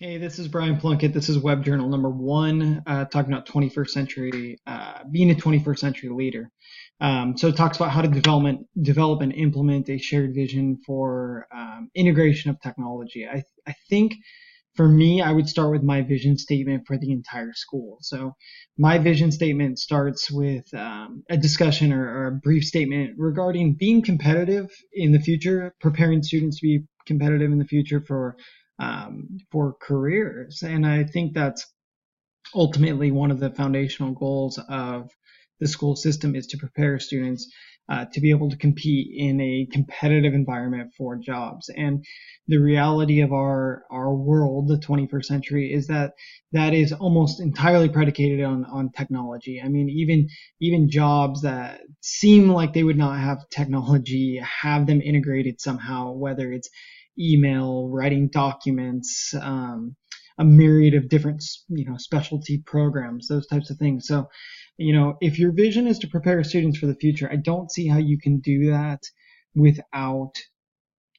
Hey, this is Brian Plunkett. This is Web Journal number one, talking about 21st century, being a 21st century leader. So it talks about how to develop and implement a shared vision for integration of technology. I think for me, I would start with my vision statement for the entire school. So my vision statement starts with a discussion or a brief statement regarding being competitive in the future, preparing students to be competitive in the future for careers. And I think that's ultimately one of the foundational goals of the school system is to prepare students to be able to compete in a competitive environment for jobs. And the reality of our world, the 21st century, is that that is almost entirely predicated on technology. I mean, even jobs that seem like they would not have technology have them integrated somehow, whether it's email, writing documents, a myriad of different, specialty programs, those types of things. So, if your vision is to prepare students for the future, I don't see how you can do that without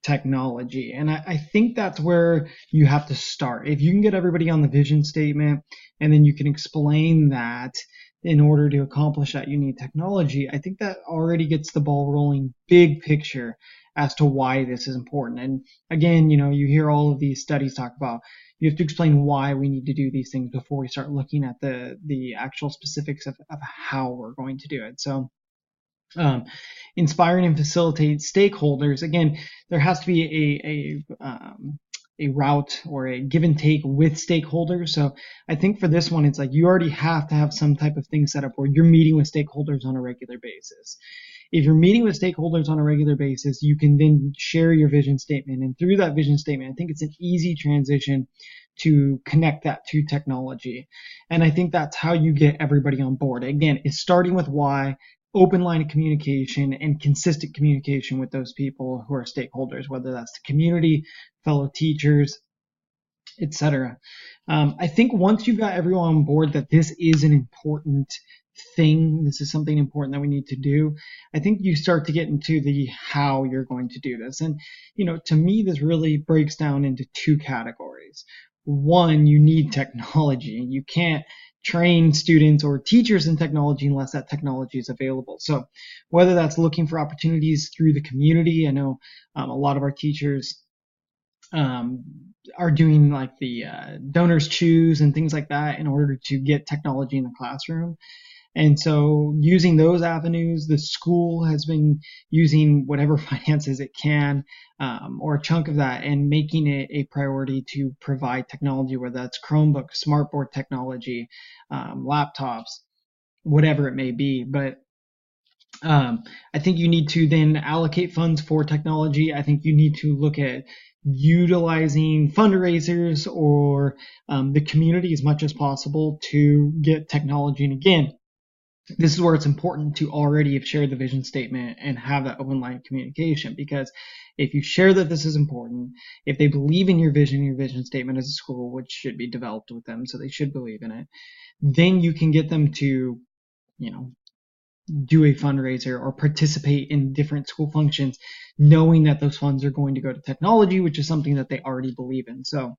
technology. And I think that's where you have to start. If you can get everybody on the vision statement and then you can explain that in order to accomplish that, you need technology. I think that already gets the ball rolling big picture as to why this is important. And again, you hear all of these studies talk about you have to explain why we need to do these things before we start looking at the actual specifics of how we're going to do it. So um, inspiring and facilitate stakeholders. Again, there has to be a route or a give and take with stakeholders. So I think for this one, it's like you already have to have some type of thing set up where you're meeting with stakeholders on a regular basis. If you're meeting with stakeholders on a regular basis, you can then share your vision statement. And through that vision statement, I think it's an easy transition to connect that to technology. And I think that's how you get everybody on board. Again, it's starting with why, open line of communication and consistent communication with those people who are stakeholders, whether that's the community, fellow teachers, etc. I think once you've got everyone on board that this is an important thing, this is something important that we need to do, I think you start to get into the how you're going to do this. And, to me, this really breaks down into two categories. One, you need technology. You can't train students or teachers in technology unless that technology is available. So whether that's looking for opportunities through the community, I know a lot of our teachers um, are doing like the donors choose and things like that in order to get technology in the classroom. And so using those avenues, the school has been using whatever finances it can, or a chunk of that, and making it a priority to provide technology, whether that's Chromebook, smartboard technology, laptops, whatever it may be. But I think you need to then allocate funds for technology. I think you need to look at utilizing fundraisers or the community as much as possible to get technology. And again, this is where it's important to already have shared the vision statement and have that open line of communication, because if you share that this is important, if they believe in your vision statement as a school, which should be developed with them, so they should believe in it, then you can get them to, you know, do a fundraiser or participate in different school functions, knowing that those funds are going to go to technology, which is something that they already believe in. So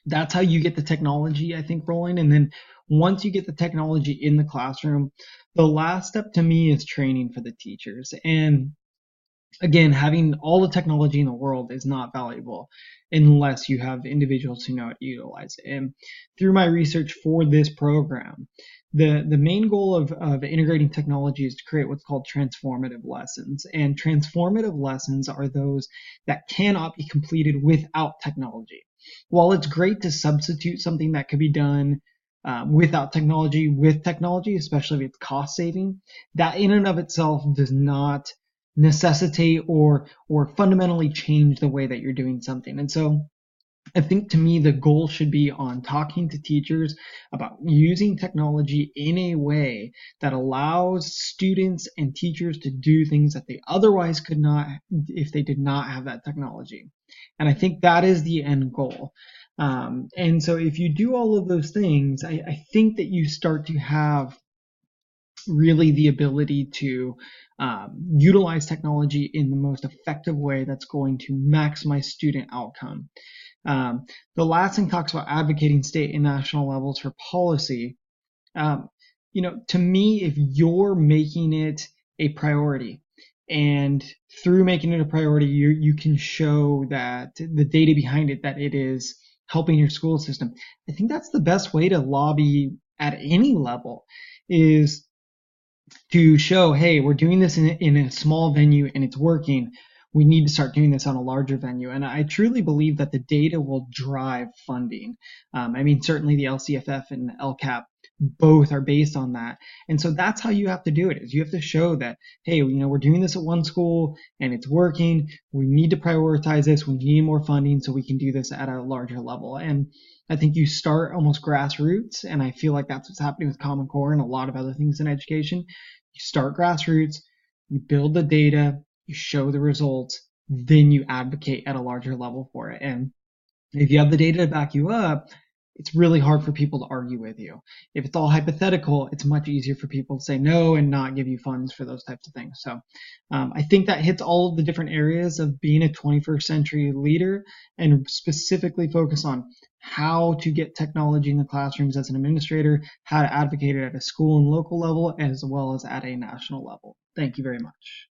that's how you get the technology, I think, rolling. And then once you get the technology in the classroom, the last step to me is training for the teachers. And again, having all the technology in the world is not valuable unless you have individuals who know how to utilize it. And through my research for this program, the main goal of integrating technology is to create what's called transformative lessons. And transformative lessons are those that cannot be completed without technology. While it's great to substitute something that could be done without technology with technology, especially if it's cost saving, that in and of itself does not necessitate or fundamentally change the way that you're doing something. And so I think to me the goal should be on talking to teachers about using technology in a way that allows students and teachers to do things that they otherwise could not if they did not have that technology. And I think that is the end goal. And so if you do all of those things, I think that you start to have really the ability to utilize technology in the most effective way that's going to maximize student outcome. The last thing talks about advocating state and national levels for policy. Um, to me, if you're making it a priority, and through making it a priority, you can show that the data behind it, that it is helping your school system. I think that's the best way to lobby at any level, is to show, hey, we're doing this in a small venue and it's working. We need to start doing this on a larger venue. And I truly believe that the data will drive funding. Certainly the LCFF and LCAP both are based on that. And so that's how you have to do it, is you have to show that, hey, we're doing this at one school and it's working. We need to prioritize this. We need more funding so we can do this at a larger level. And I think you start almost grassroots, and I feel like that's what's happening with Common Core and a lot of other things in education. You start grassroots, you build the data, you show the results, then you advocate at a larger level for it. And if you have the data to back you up, it's really hard for people to argue with you. If it's all hypothetical, it's much easier for people to say no and not give you funds for those types of things. So I think that hits all of the different areas of being a 21st century leader, and specifically focus on how to get technology in the classrooms as an administrator, how to advocate it at a school and local level, as well as at a national level. Thank you very much.